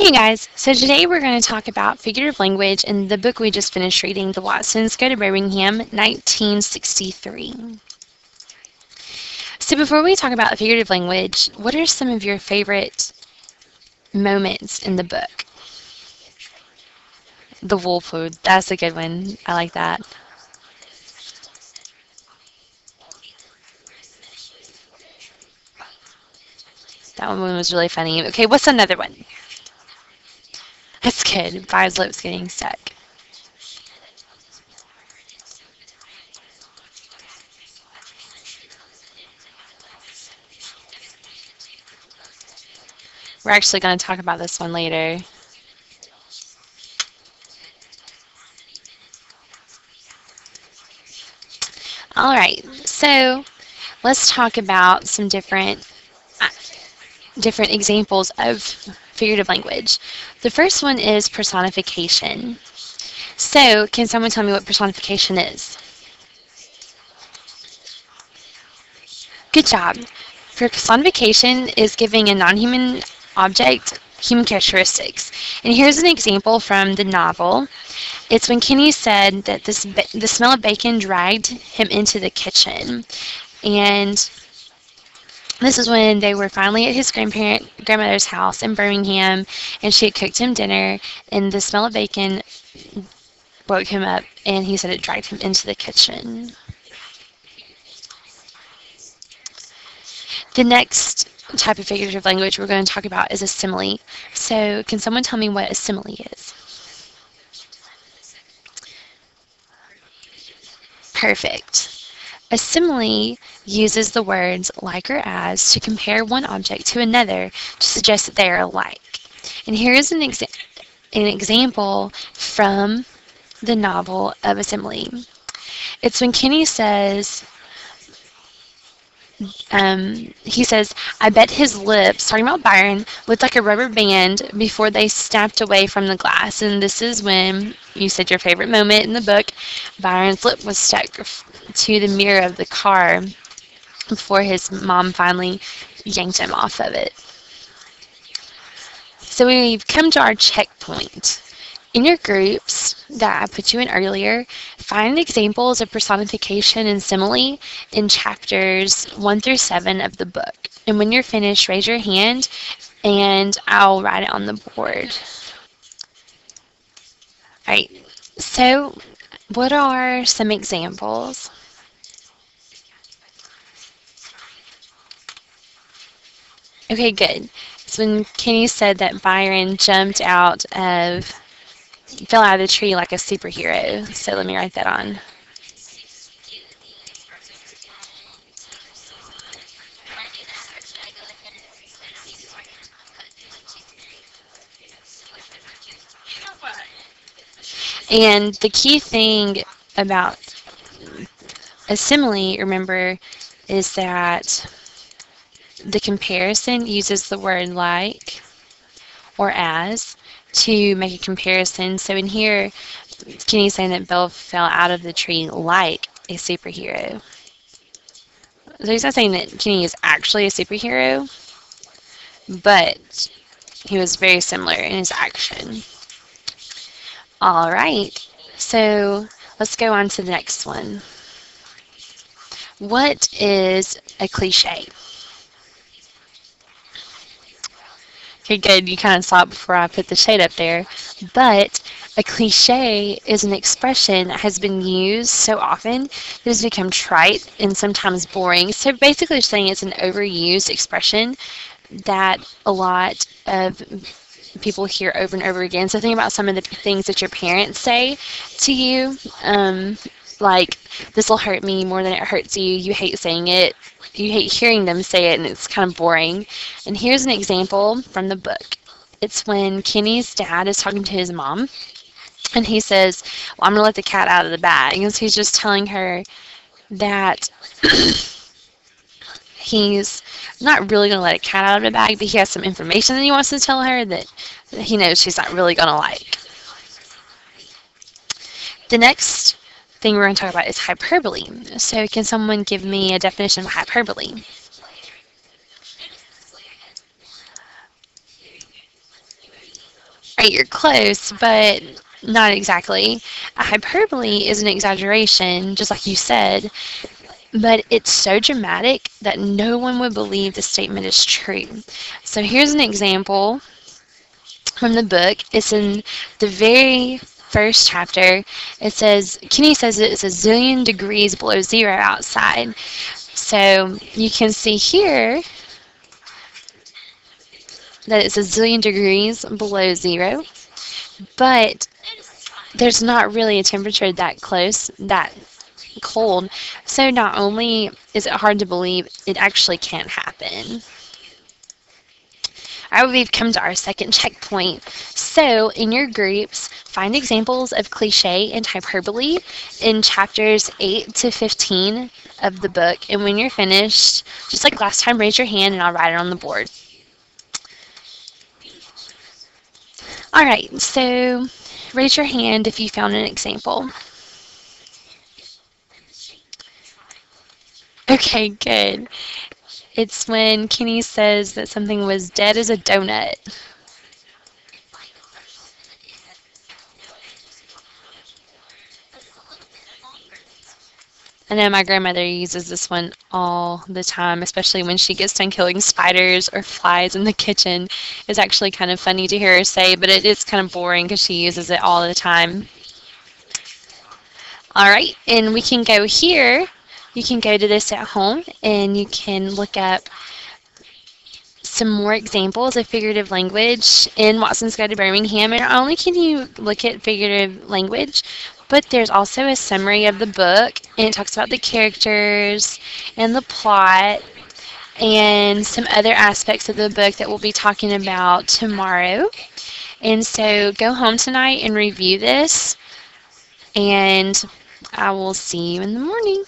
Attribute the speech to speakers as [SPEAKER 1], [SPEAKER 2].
[SPEAKER 1] Hey guys, so today we're going to talk about figurative language in the book we just finished reading, The Watsons Go to Birmingham, 1963. So before we talk about figurative language, what are some of your favorite moments in the book? The wool food, that's a good one. I like that. That one was really funny. Okay, what's another one? That's good. Five's lips getting stuck. We're actually going to talk about this one later. All right, so let's talk about some different examples of figurative language. The first one is personification. So, can someone tell me what personification is? Good job. Personification is giving a non-human object human characteristics. And here's an example from the novel. It's when Kenny said that the smell of bacon dragged him into the kitchen. And this is when they were finally at his grandmother's house in Birmingham, and she had cooked him dinner, and the smell of bacon woke him up, and he said it dragged him into the kitchen. The next type of figurative language we're going to talk about is a simile. So can someone tell me what a simile is? Perfect. A simile uses the words like or as to compare one object to another to suggest that they are alike. And here is an example from the novel of a simile. It's when Kenny says, he says, I bet his lips, talking about Byron, looked like a rubber band before they snapped away from the glass. And this is when, you said your favorite moment in the book, Byron's lip was stuck to the mirror of the car before his mom finally yanked him off of it. So we've come to our checkpoint. In your groups that I put you in earlier, find examples of personification and simile in chapters 1 through 7 of the book. And when you're finished, raise your hand and I'll write it on the board. Alright, so what are some examples? Okay, good. So when Kenny said that Byron jumped out of fell out of the tree like a superhero. So let me write that on. And the key thing about a simile, remember, is that the comparison uses the word like or as to make a comparison. So in here, Kenny's saying that Bill fell out of the tree like a superhero. So he's not saying that Kenny is actually a superhero, but he was very similar in his action. All right, so let's go on to the next one. What is a cliche? Okay, good. You kind of saw it before I put the shade up there. But a cliche is an expression that has been used so often that it's become trite and sometimes boring. So basically saying it's an overused expression that a lot of people hear over and over again. So think about some of the things that your parents say to you, like, this will hurt me more than it hurts you. You hate saying it. You hate hearing them say it, and it's kind of boring. And here's an example from the book. It's when Kenny's dad is talking to his mom, and he says, well, I'm going to let the cat out of the bag. And so he's just telling her that he's not really going to let a cat out of the bag, but he has some information that he wants to tell her that he knows she's not really going to like. The next thing we're going to talk about is hyperbole. So can someone give me a definition of hyperbole? right, you're close, but not exactly. A hyperbole is an exaggeration, just like you said, but it's so dramatic that no one would believe the statement is true. So here's an example from the book. It's in the very first chapter. It says, Kenny says it's a zillion degrees below zero outside. So you can see here that it's a zillion degrees below zero, but there's not really a temperature that close, that cold. So not only is it hard to believe, it actually can't happen. All right, we've come to our second checkpoint. So in your groups, find examples of cliche and hyperbole in chapters 8 to 15 of the book. And when you're finished, just like last time, raise your hand and I'll write it on the board. All right, so raise your hand if you found an example. Okay, good. It's when Kenny says that something was dead as a donut. I know my grandmother uses this one all the time, especially when she gets done killing spiders or flies in the kitchen. It's actually kind of funny to hear her say, but it is kind of boring because she uses it all the time. All right, and we can go here. You can go to this at home and you can look up some more examples of figurative language in Watson's Guide to Birmingham. And not only can you look at figurative language, but there's also a summary of the book, and it talks about the characters and the plot and some other aspects of the book that we'll be talking about tomorrow. And so go home tonight and review this, and I will see you in the morning.